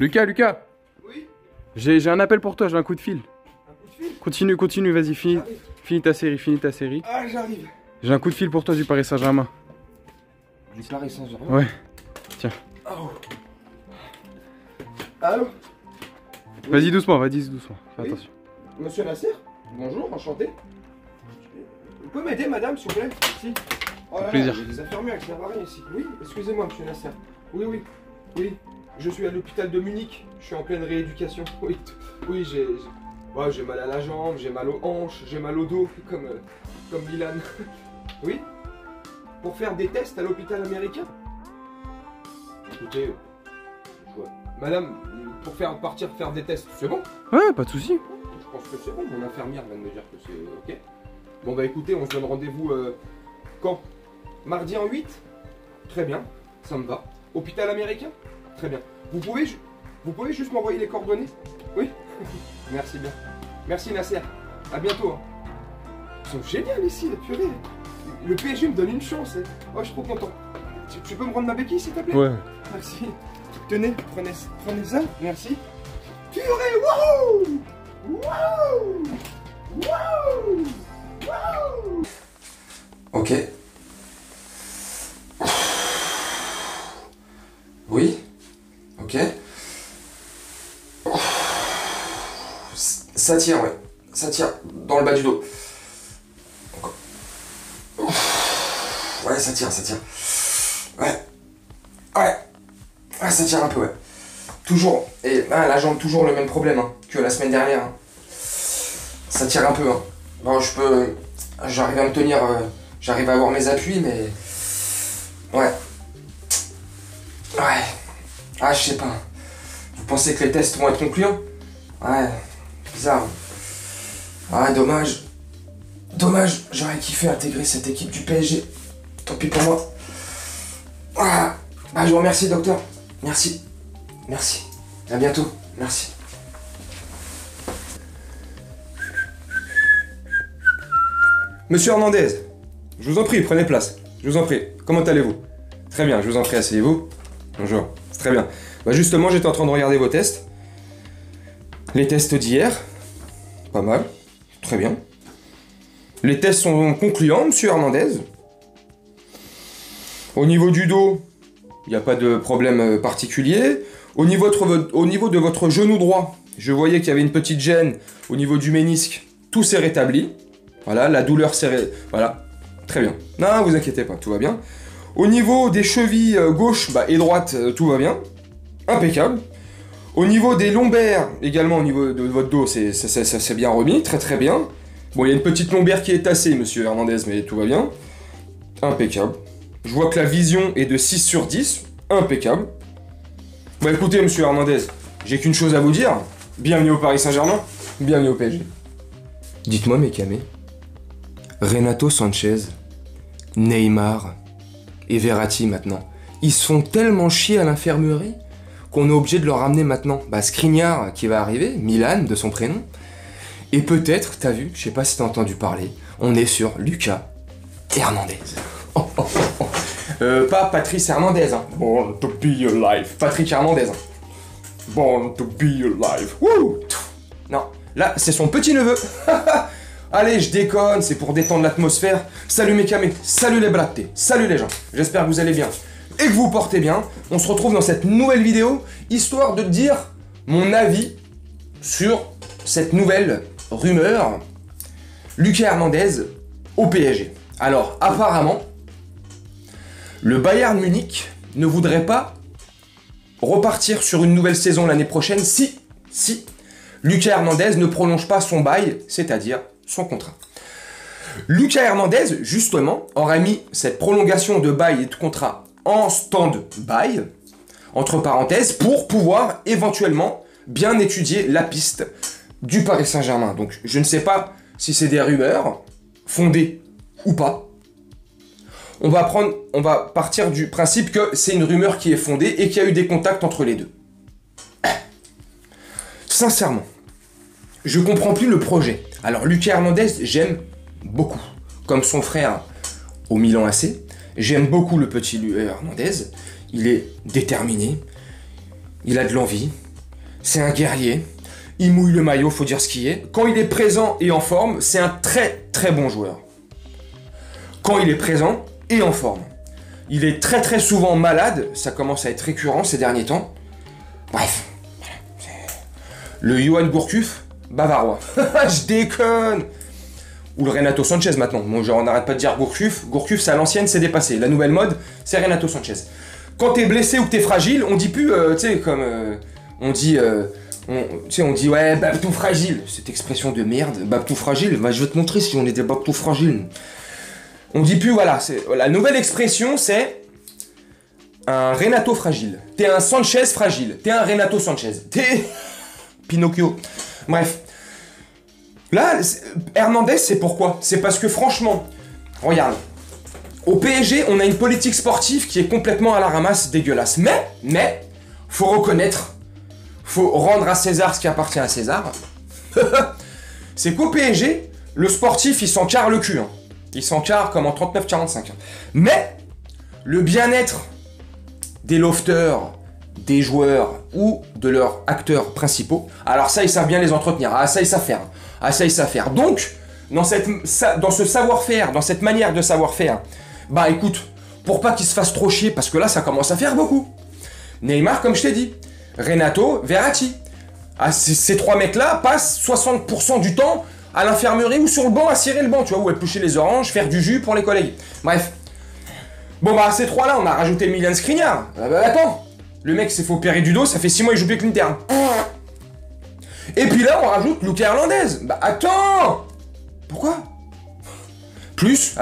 Lucas, Lucas. Oui. J'ai un appel pour toi, j'ai un coup de fil. Un coup de fil. Continue, vas-y, finis ta série. Ah, j'arrive. J'ai un coup de fil pour toi du Paris Saint-Germain. Du Paris Saint-Germain. Ouais. Tiens. Oh. Allô. Vas-y doucement, Fais Oui. attention. Monsieur Nasser. Bonjour, enchanté. Vous pouvez m'aider, madame, s'il vous plaît? Merci. Oh là là, plaisir. j'ai des infirmières qui servent à rien ici. Oui, excusez-moi, monsieur Nasser. Oui. Je suis à l'hôpital de Munich. Je suis en pleine rééducation. Oui, j'ai mal à la jambe, j'ai mal aux hanches, j'ai mal au dos, comme Milan. Oui. Pour faire des tests à l'hôpital américain. Écoutez, madame, pour partir faire des tests, c'est bon? Ouais, pas de soucis. Je pense que c'est bon, mon infirmière vient de me dire que c'est ok. Bon bah écoutez, on se donne rendez-vous quand? Mardi en 8? Très bien, ça me va. Hôpital américain? Très bien. Vous pouvez juste m'envoyer les coordonnées? Oui. Merci bien. Merci Nasser. À bientôt. Hein. Ils sont géniaux ici, la purée. Le PSG me donne une chance. Oh, je suis trop content. Tu peux me rendre ma béquille s'il te plaît? Ouais. Merci. Tenez, prenez ça. Merci. Purée, wouhou! Wouhou! Wouhou! Wouhou! Ok. Oui. Ok. Ça tire, ouais. Ça tire dans le bas du dos. Ouais, ça tire. Ouais, ça tire un peu, ouais. Toujours. Et la jambe, toujours le même problème hein, que la semaine dernière. Hein. Ça tire un peu. Hein. Bon, j'arrive à me tenir, j'arrive à avoir mes appuis, mais... Ouais. Ah, je sais pas. Vous pensez que les tests vont être concluants? Ouais, bizarre. Ouais, dommage. J'aurais kiffé intégrer cette équipe du PSG. Tant pis pour moi. Ah, bah, je vous remercie, docteur. Merci. À bientôt. Merci. Monsieur Hernandez, je vous en prie, prenez place. Je vous en prie. Comment allez-vous? Très bien, je vous en prie, asseyez-vous. Bonjour. C'est très bien. Bah justement, j'étais en train de regarder vos tests. Les tests d'hier. Pas mal. Très bien. Les tests sont concluants, monsieur Hernandez. Au niveau du dos, il n'y a pas de problème particulier. Au niveau de votre genou droit, je voyais qu'il y avait une petite gêne au niveau du ménisque. Tout s'est rétabli. Voilà, la douleur s'est... Voilà, très bien. Non, vous inquiétez pas, tout va bien. Au niveau des chevilles gauche et droite, tout va bien. Impeccable. Au niveau des lombaires, également au niveau de votre dos, ça s'est bien remis, très bien. Bon, il y a une petite lombaire qui est tassée, monsieur Hernandez, mais tout va bien. Impeccable. Je vois que la vision est de 6 sur 10. Impeccable. Bah écoutez, monsieur Hernandez, j'ai qu'une chose à vous dire. Bienvenue au Paris Saint-Germain, bienvenue au PSG. Dites-moi, mes camés, Renato Sanchez, Neymar et Verratti maintenant, ils se font tellement chier à l'infirmerie qu'on est obligé de leur ramener maintenant Skriniar qui va arriver, Milan de son prénom, et peut-être, t'as vu, je sais pas si t'as entendu parler, on est sur Lucas Hernandez. Pas Patrice Hernandez, hein. Born to be alive. Patrick Hernandez. Hein. Born to be alive. Wouh! Non, là, c'est son petit-neveu. Allez, je déconne, c'est pour détendre l'atmosphère. Salut mes camés, salut les brattés, salut les gens. J'espère que vous allez bien et que vous portez bien. On se retrouve dans cette nouvelle vidéo, histoire de dire mon avis sur cette nouvelle rumeur. Lucas Hernandez au PSG. Alors, apparemment, le Bayern Munich ne voudrait pas repartir sur une nouvelle saison l'année prochaine si Lucas Hernandez ne prolonge pas son bail, c'est-à-dire son contrat. Lucas Hernandez, justement, aurait mis cette prolongation de bail et de contrat en stand-by, entre parenthèses, pour pouvoir éventuellement bien étudier la piste du Paris Saint-Germain. Donc, je ne sais pas si c'est des rumeurs fondées ou pas. On va partir du principe que c'est une rumeur qui est fondée et qu'il y a eu des contacts entre les deux. Sincèrement, je comprends plus le projet. Alors, Lucas Hernandez, j'aime beaucoup. Comme son frère au Milan AC, j'aime beaucoup le petit Hernandez. Il est déterminé, il a de l'envie, c'est un guerrier. Il mouille le maillot, faut dire ce qui est. Quand il est présent et en forme, c'est un très très bon joueur. Quand il est présent et en forme. Il est très très souvent malade, ça commence à être récurrent ces derniers temps. Bref. Le Johan Gourcuff, bavarois. Je déconne. Ou le Renato Sanchez maintenant. Bon, genre, on n'arrête pas de dire Gourcuff. Gourcuff, c'est à l'ancienne, c'est dépassé. La nouvelle mode, c'est Renato Sanchez. Quand t'es blessé ou que t'es fragile, on dit plus, tu sais, comme... on dit... on dit, ouais, Babtou fragile. Cette expression de merde, Babtou fragile. Bah, je vais te montrer si on est des Babtou fragiles. On dit plus, voilà. La nouvelle expression, c'est... un Renato fragile. T'es un Sanchez fragile. T'es un Renato Sanchez. T'es... Pinocchio. Bref. Là, Hernandez, c'est pourquoi? C'est parce que franchement, regarde, au PSG, on a une politique sportive qui est complètement à la ramasse, dégueulasse. Mais, faut reconnaître, faut rendre à César ce qui appartient à César. C'est qu'au PSG, le sportif, il s'en carre le cul. Hein. Il s'en carre comme en 39-45. Mais, le bien-être des lofters, des joueurs ou de leurs acteurs principaux, alors ça, ils savent bien les entretenir. Ah, ça, ils savent faire. Ah, ça, ils savent faire. Donc, dans ce savoir-faire, dans cette manière de savoir-faire, bah écoute, pour pas qu'ils se fassent trop chier, parce que là, ça commence à faire beaucoup. Neymar, comme je t'ai dit. Renato, Verratti. Ah, ces trois mecs-là passent 60% du temps à l'infirmerie ou sur le banc à cirer le banc, tu vois, ou à éplucher les oranges, faire du jus pour les collègues. Bref. Bon, bah, ces trois-là, on a rajouté Milan Skriniar. Ah, bah, attends. Le mec s'est fait opérer du dos, ça fait 6 mois, il joue plus que l'Inter. Et puis là, on rajoute Lucas Hernandez. Bah attends. Pourquoi? Plus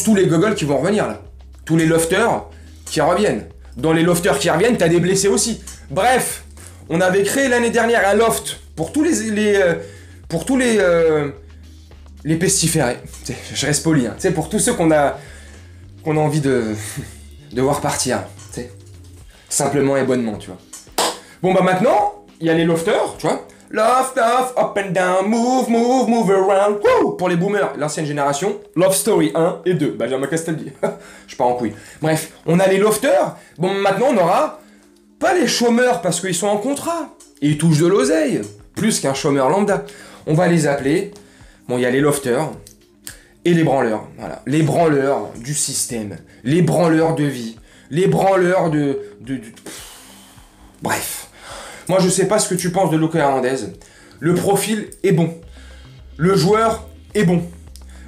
tous les gogoles qui vont revenir là. Tous les lofters qui reviennent. Dans les lofters qui reviennent, t'as des blessés aussi. Bref, on avait créé l'année dernière un loft pour tous les pestiférés. Je reste poli, hein. Pour tous ceux qu'on a envie de voir partir. T'sais. Simplement et bonnement, tu vois. Bon bah maintenant, il y a les lofters, tu vois. Loft, off, up and down, move around. Woo! Pour les boomers, l'ancienne génération. Love Story 1 et 2. Benjamin Castaldi. Je pars en couille. Bref, on a les lofters. Bon, maintenant, on aura pas les chômeurs parce qu'ils sont en contrat. Et ils touchent de l'oseille. Plus qu'un chômeur lambda. On va les appeler. Bon, il y a les lofters et les branleurs. Voilà. Les branleurs du système. Les branleurs de vie. Les branleurs de... Bref. Moi, je sais pas ce que tu penses de Lucas Hernandez. Le profil est bon. Le joueur est bon.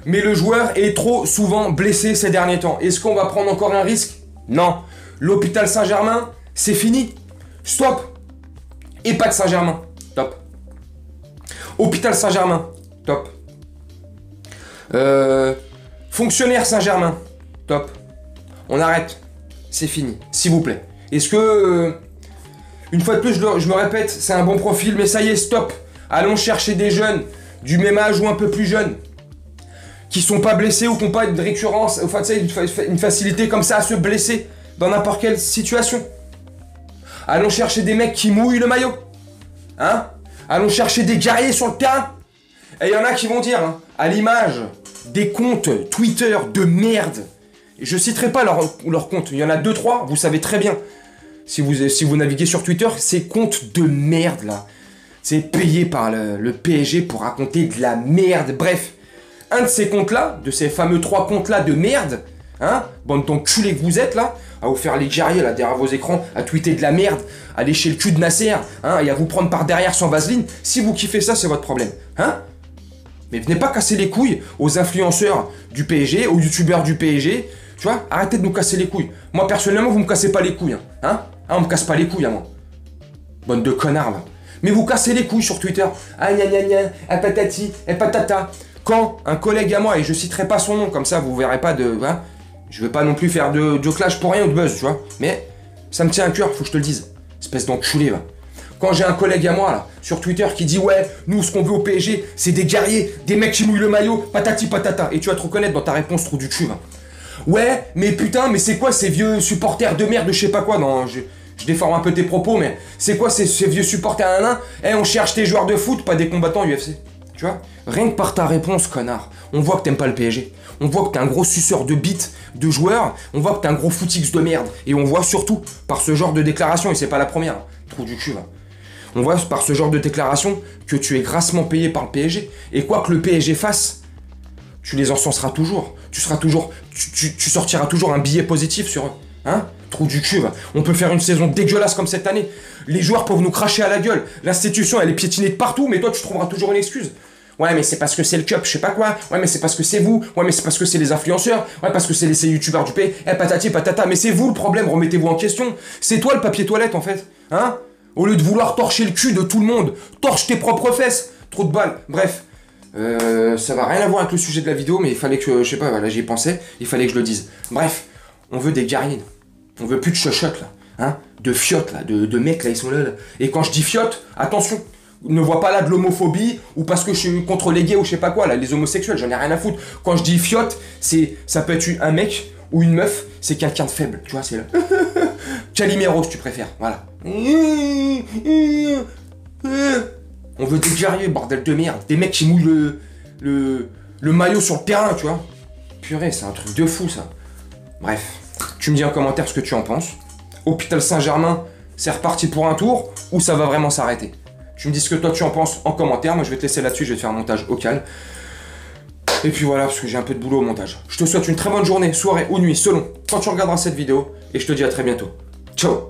Mais le joueur est trop souvent blessé ces derniers temps. Est-ce qu'on va prendre encore un risque? Non. L'hôpital Saint-Germain, c'est fini. Stop. EHPAD Saint-Germain, top. Hôpital Saint-Germain, top. Fonctionnaire Saint-Germain, top. On arrête. C'est fini. S'il vous plaît. Est-ce que... une fois de plus, je me répète, c'est un bon profil, mais ça y est, stop. Allons chercher des jeunes du même âge ou un peu plus jeunes, qui sont pas blessés ou qui n'ont pas une récurrence, enfin, tu sais, une facilité comme ça à se blesser dans n'importe quelle situation. Allons chercher des mecs qui mouillent le maillot. Hein? Allons chercher des guerriers sur le terrain. Et il y en a qui vont dire, hein, à l'image des comptes Twitter de merde, et je citerai pas leur compte, il y en a 2-3, vous savez très bien. Si vous naviguez sur Twitter, ces comptes de merde là, c'est payé par le PSG pour raconter de la merde. Bref, un de ces comptes là, de ces fameux 3 comptes là de merde, hein, bande d'enculés que vous êtes là, à vous faire les guerriers là derrière vos écrans, à tweeter de la merde, à lécher le cul de Nasser, hein, et à vous prendre par derrière sans vaseline. Si vous kiffez ça, c'est votre problème, hein. Mais venez pas casser les couilles aux influenceurs du PSG, aux youtubeurs du PSG, tu vois, arrêtez de nous casser les couilles. Moi personnellement, vous me cassez pas les couilles, hein. Ah, on me casse pas les couilles, hein, moi. Bande de connards, là. Mais vous cassez les couilles sur Twitter. Ah, gna gna gna, ah patati, et patata. Quand un collègue à moi, et je citerai pas son nom, comme ça vous verrez pas de... Hein, je veux pas non plus faire de clash pour rien ou de buzz, tu vois. Mais ça me tient à cœur, faut que je te le dise. Espèce d'enculé, va. Quand j'ai un collègue à moi, là, sur Twitter, qui dit « Ouais, nous, ce qu'on veut au PSG, c'est des guerriers, des mecs qui mouillent le maillot, patati patata. » Et tu vas te reconnaître dans ta réponse, trou du cul, va. Ouais, mais putain, mais c'est quoi ces vieux supporters de merde de je sais pas quoi? Non, je déforme un peu tes propos, mais c'est quoi ces vieux supporters nains? Eh, on cherche tes joueurs de foot, pas des combattants UFC. Tu vois? Rien que par ta réponse, connard, on voit que t'aimes pas le PSG. On voit que t'es un gros suceur de bites, de joueurs. On voit que t'es un gros footix de merde. Et on voit surtout par ce genre de déclaration, et c'est pas la première, trou du cul, va. On voit par ce genre de déclaration que tu es grassement payé par le PSG. Et quoi que le PSG fasse, tu les encenseras toujours. Tu sortiras toujours un billet positif sur eux. Hein? Trou du cul, va. On peut faire une saison dégueulasse comme cette année. Les joueurs peuvent nous cracher à la gueule. L'institution, elle est piétinée de partout, mais toi, tu trouveras toujours une excuse. Ouais, mais c'est parce que c'est le cup, je sais pas quoi. Ouais, mais c'est parce que c'est vous. Ouais, mais c'est parce que c'est les influenceurs. Ouais, parce que c'est les youtubeurs du pays. Eh, patati patata. Mais c'est vous le problème, remettez-vous en question. C'est toi le papier toilette, en fait. Hein? Au lieu de vouloir torcher le cul de tout le monde, torche tes propres fesses. Trop de balles. Bref. Ça va rien à voir avec le sujet de la vidéo, mais il fallait que, je sais pas, là j'y ai pensé, il fallait que je le dise. Bref, on veut des guerriers. On veut plus de chochottes, là. Hein? De fiottes, là. De mecs, là, ils sont là. Et quand je dis fiottes, attention. Ne vois pas là de l'homophobie ou parce que je suis contre les gays ou je sais pas quoi, là, les homosexuels, j'en ai rien à foutre. Quand je dis fiotte, ça peut être un mec ou une meuf, c'est quelqu'un de faible, tu vois, c'est là. Calimero, si tu préfères, voilà. On veut des guerriers, bordel de merde, des mecs qui mouillent le maillot sur le terrain, tu vois. Purée, c'est un truc de fou, ça. Bref, tu me dis en commentaire ce que tu en penses. Hôpital Saint-Germain, c'est reparti pour un tour ou ça va vraiment s'arrêter? Tu me dis ce que toi tu en penses en commentaire, moi je vais te laisser là-dessus, je vais te faire un montage au calme. Et puis voilà, parce que j'ai un peu de boulot au montage. Je te souhaite une très bonne journée, soirée ou nuit, selon quand tu regarderas cette vidéo, et je te dis à très bientôt. Ciao!